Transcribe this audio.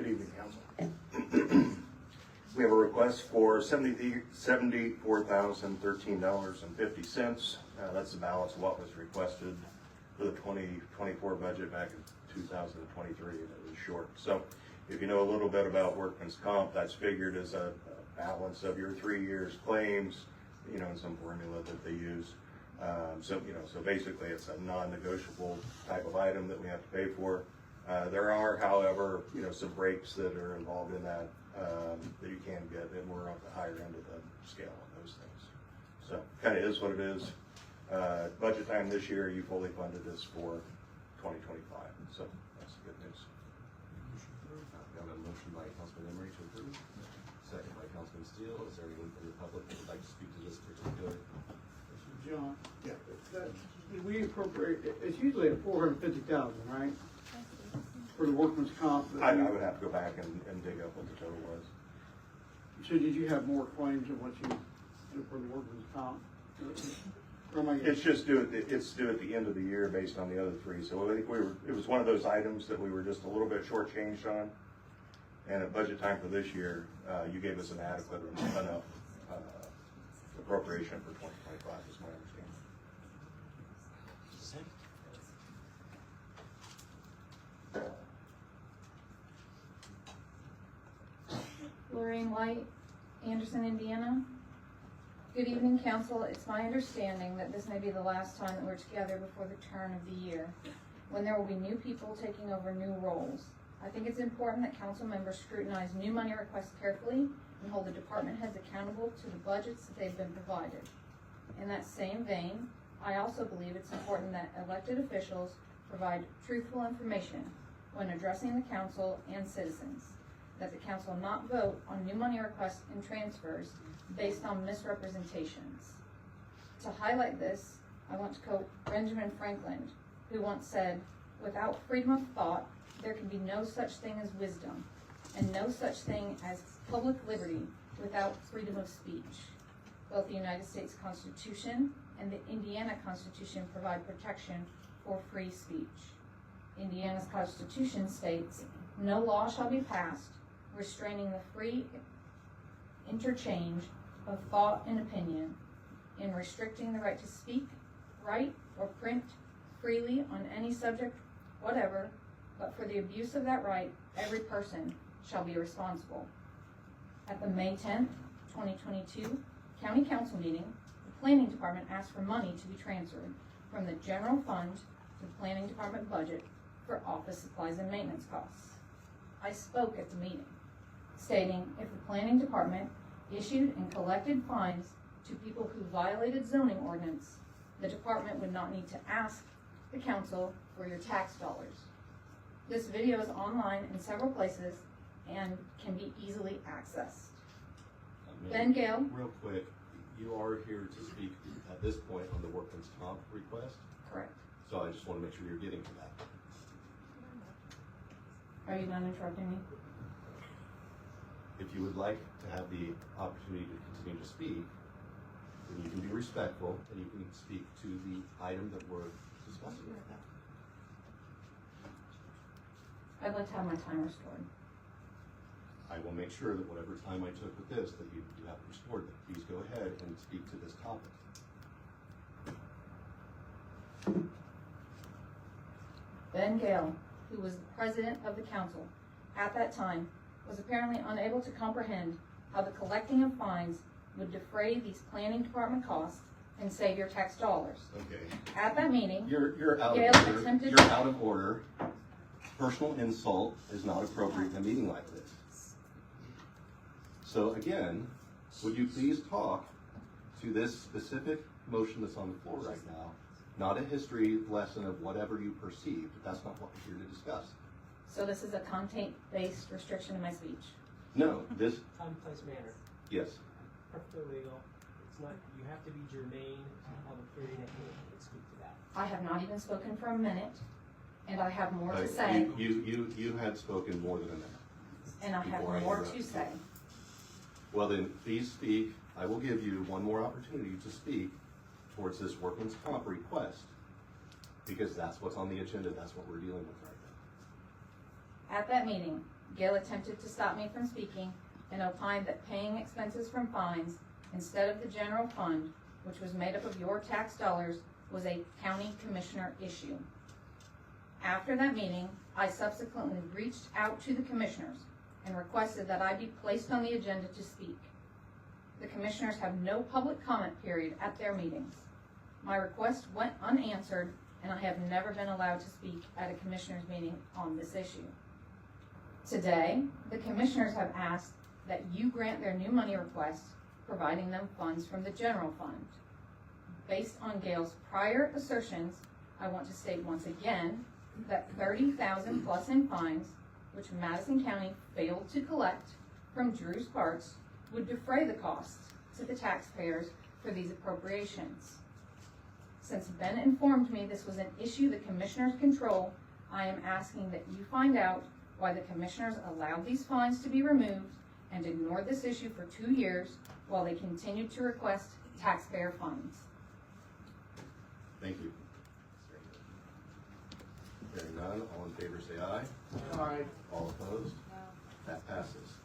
Good evening, Council. We have a request for $74,013.50. That's the balance of what was requested for the 2024 budget back in 2023, and it was short. So if you know a little bit about workman's comp, that's figured as a balance of your 3 years claims, in some formula that they use. So basically it's a non-negotiable type of item that we have to pay for. There are, however, some breaks that are involved in that that you can get, and we're on the higher end of the scale on those things. So kind of is what it is. Budget time this year, you fully funded this for 2025. So that's the good news. Got a motion by Councilman Emery to approve. Second by Councilman Steele. Is there anyone from the public that would like to speak to this particular issue? John, we appropriate, it's usually at $450,000, right? For the workman's comp. I would have to go back and dig up what the total was. So did you have more claims than what you did for the workman's comp? It's just due at the end of the year based on the other three. So I think it was one of those items that we were just a little bit shortchanged on. And at budget time for this year, you gave us an adequate enough appropriation for 2025 is my understanding. Lorraine White, Anderson, Indiana. Good evening, Council. It's my understanding that this may be the last time that we're together before the turn of the year, when there will be new people taking over new roles. I think it's important that Council members scrutinize new money requests carefully and hold the department heads accountable to the budgets that they've been provided. In that same vein, I also believe it's important that elected officials provide truthful information when addressing the Council and citizens, that the Council not vote on new money requests and transfers based on misrepresentations. To highlight this, I want to quote Benjamin Franklin, who once said, "Without freedom of thought, there can be no such thing as wisdom, and no such thing as public liberty without freedom of speech." Both the United States Constitution and the Indiana Constitution provide protection for free speech. Indiana's Constitution states, "No law shall be passed restraining the free interchange of thought and opinion, in restricting the right to speak, write, or print freely on any subject whatever, but for the abuse of that right, every person shall be responsible." At the May 10th, 2022 County Council meeting, the Planning Department asked for money to be transferred from the general fund to the Planning Department budget for office supplies and maintenance costs. I spoke at the meeting, stating if the Planning Department issued and collected fines to people who violated zoning ordinance, the department would not need to ask the Council for your tax dollars. This video is online in several places and can be easily accessed. Ben Gale. Real quick, you are here to speak at this point on the workman's comp request. Correct. So I just want to make sure you're getting to that. Are you not interrupting me? If you would like to have the opportunity to continue to speak, then you can be respectful and you can speak to the item that we're discussing right now. I'd like to have my time restored. I will make sure that whatever time I took with this, that you have restored it. Please go ahead and speak to this topic. Ben Gale, who was the president of the council at that time, was apparently unable to comprehend how the collecting of fines would defray these planning department costs and save your tax dollars. Okay. At that meeting, You're out Gale of order. attempted- You're out of order. Personal insult is not appropriate in a meeting like this. So again, would you please talk to this specific motion that's on the floor right now, not a history lesson of whatever you perceived. That's not what we're here to discuss. so this is a content-based restriction of my speech. No, this, Time, place, manner. yes. Perfectly legal. It's not, you have to be germane to the public hearing that can speak to that. I have not even spoken for a minute, and I have more to say, You had spoken more than a minute. and I have before I more interrupt to say. Well then, please speak. I will give you one more opportunity to speak towards this workman's comp request, because that's what's on the agenda, that's what we're dealing with right now. At that meeting, Gail attempted to stop me from speaking and opined that paying expenses from fines instead of the general fund, which was made up of your tax dollars, was a county commissioner issue. After that meeting, I subsequently reached out to the commissioners and requested that I be placed on the agenda to speak. The commissioners have no public comment period at their meetings. My request went unanswered, and I have never been allowed to speak at a commissioners meeting on this issue. Today, the commissioners have asked that you grant their new money request, providing them funds from the general fund. Based on Gail's prior assertions, I want to state once again that $30,000 plus in fines, which Madison County failed to collect from Drew's parts, would defray the costs to the taxpayers for these appropriations. Since Ben informed me this was an issue the commissioners control, I am asking that you find out why the commissioners allowed these fines to be removed and ignored this issue for 2 years while they continued to request taxpayer funds. Thank you. Hearing none, all in favor say aye. All right. All opposed? That passes.